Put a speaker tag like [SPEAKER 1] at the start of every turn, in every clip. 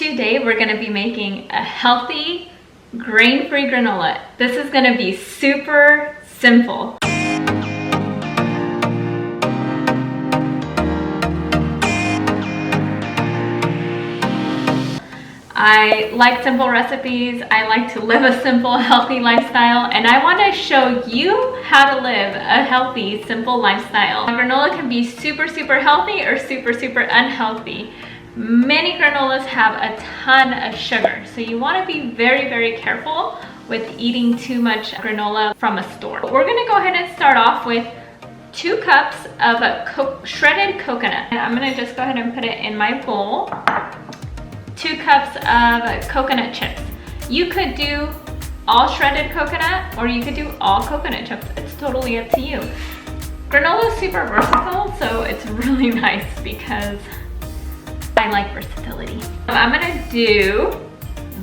[SPEAKER 1] Today we're gonna be making a healthy, grain-free granola. This is gonna be super simple. I like simple recipes. I like to live a simple, healthy lifestyle, and I want to show you how to live a healthy, simple lifestyle. Granola can be super healthy or super unhealthy. Many granolas have a ton of sugar, so you want to be very careful with eating too much granola from a store. We're going to go ahead and start off with 2 cups of shredded coconut. And I'm going to just go ahead and put it in my bowl. 2 cups of coconut chips. You could do all shredded coconut or you could do all coconut chips. It's totally up to you. Granola is super versatile, so it's really nice because I like versatility. I'm gonna do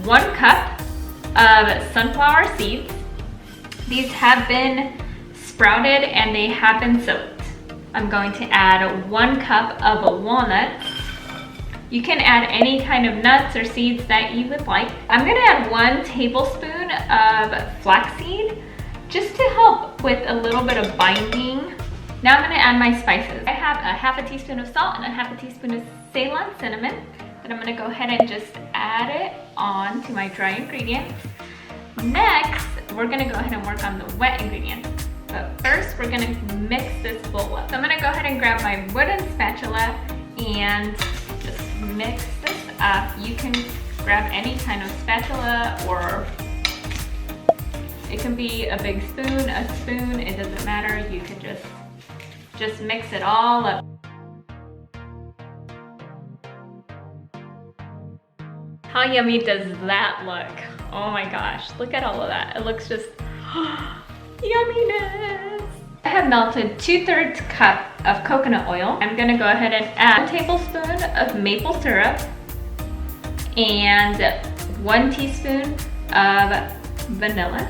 [SPEAKER 1] 1 cup of sunflower seeds. These have been sprouted and they have been soaked. I'm going to add 1 cup of walnuts. You can add any kind of nuts or seeds that you would like. I'm gonna add 1 tablespoon of flaxseed just to help with a little bit of binding. Now I'm gonna add my spices. I have a half a teaspoon of salt and a half a teaspoon of Ceylon cinnamon that I'm gonna go ahead and just add it on to my dry ingredients. Next, we're gonna go ahead and work on the wet ingredients. But first, we're gonna mix this bowl up. So I'm gonna go ahead and grab my wooden spatula and just mix this up. You can grab any kind of spatula, or it can be a big spoon, a spoon, it doesn't matter. You can just mix it all up. How yummy does that look? Oh my gosh, look at all of that. It looks just yumminess. I have melted 2/3 cup of coconut oil. I'm gonna go ahead and add 1 tablespoon of maple syrup and 1 teaspoon of vanilla.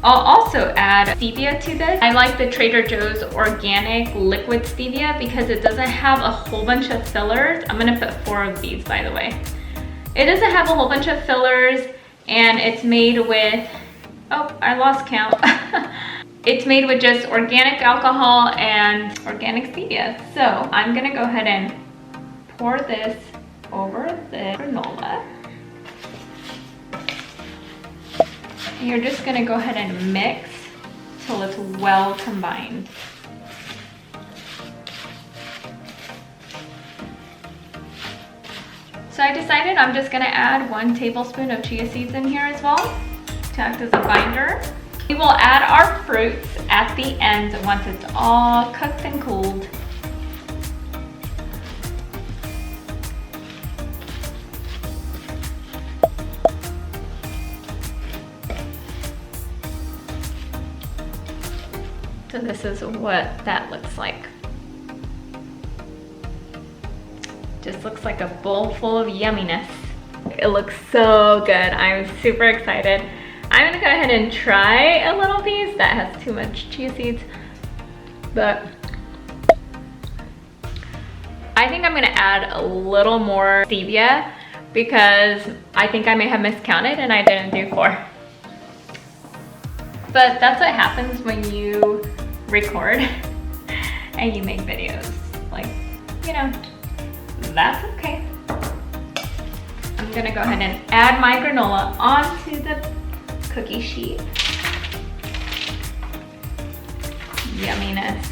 [SPEAKER 1] I'll also add stevia to this. I like the Trader Joe's organic liquid stevia because it doesn't have a whole bunch of fillers. I'm gonna put 4 of these, by the way. It doesn't have a whole bunch of fillers, and it's made with, oh, I lost count. It's made with just organic alcohol and organic stevia. So I'm gonna go ahead and pour this over the granola. And you're just gonna go ahead and mix till it's well combined. So I decided I'm just gonna add 1 tablespoon of chia seeds in here as well to act as a binder. We will add our fruits at the end once it's all cooked and cooled. So this is what that looks like. Just looks like a bowl full of yumminess. It looks so good. I'm super excited. I'm gonna go ahead and try a little piece that has too much chia seeds, but I think I'm gonna add a little more stevia because I think I may have miscounted and I didn't do 4. But that's what happens when you record and you make videos. Like, you know, that's okay. I'm gonna go ahead and add my granola onto the cookie sheet. Yumminess.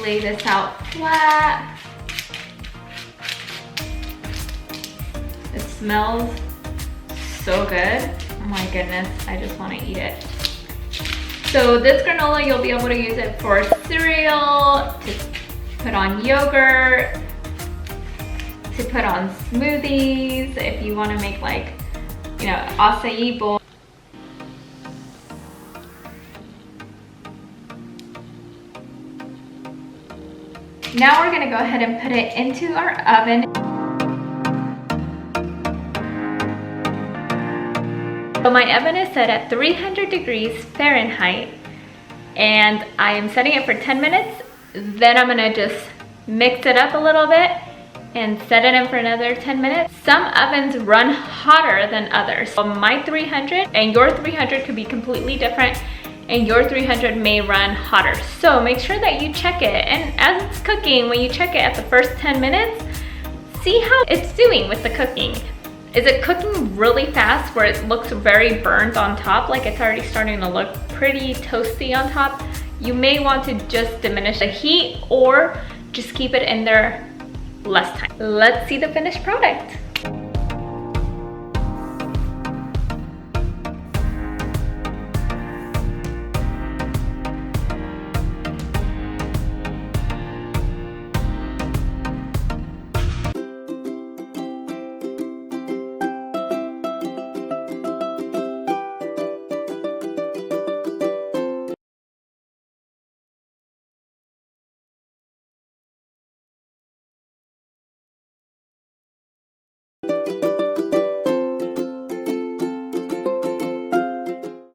[SPEAKER 1] Lay this out flat. It smells so good. Oh my goodness, I just want to eat it. So this granola, you'll be able to use it for cereal, to put on yogurt, to put on smoothies, if you want to make like, you know, acai bowl. Now we're gonna go ahead and put it into our oven. So my oven is set at 300 degrees Fahrenheit, and I am setting it for 10 minutes. Then I'm gonna just mix it up a little bit and set it in for another 10 minutes. Some ovens run hotter than others. So my 300 and your 300 could be completely different, and your 300 may run hotter. So make sure that you check it. And as it's cooking, when you check it at the first 10 minutes, see how it's doing with the cooking. Is it cooking really fast where it looks very burnt on top, like it's already starting to look pretty toasty on top? You may want to just diminish the heat or just keep it in there less time. Let's see the finished product.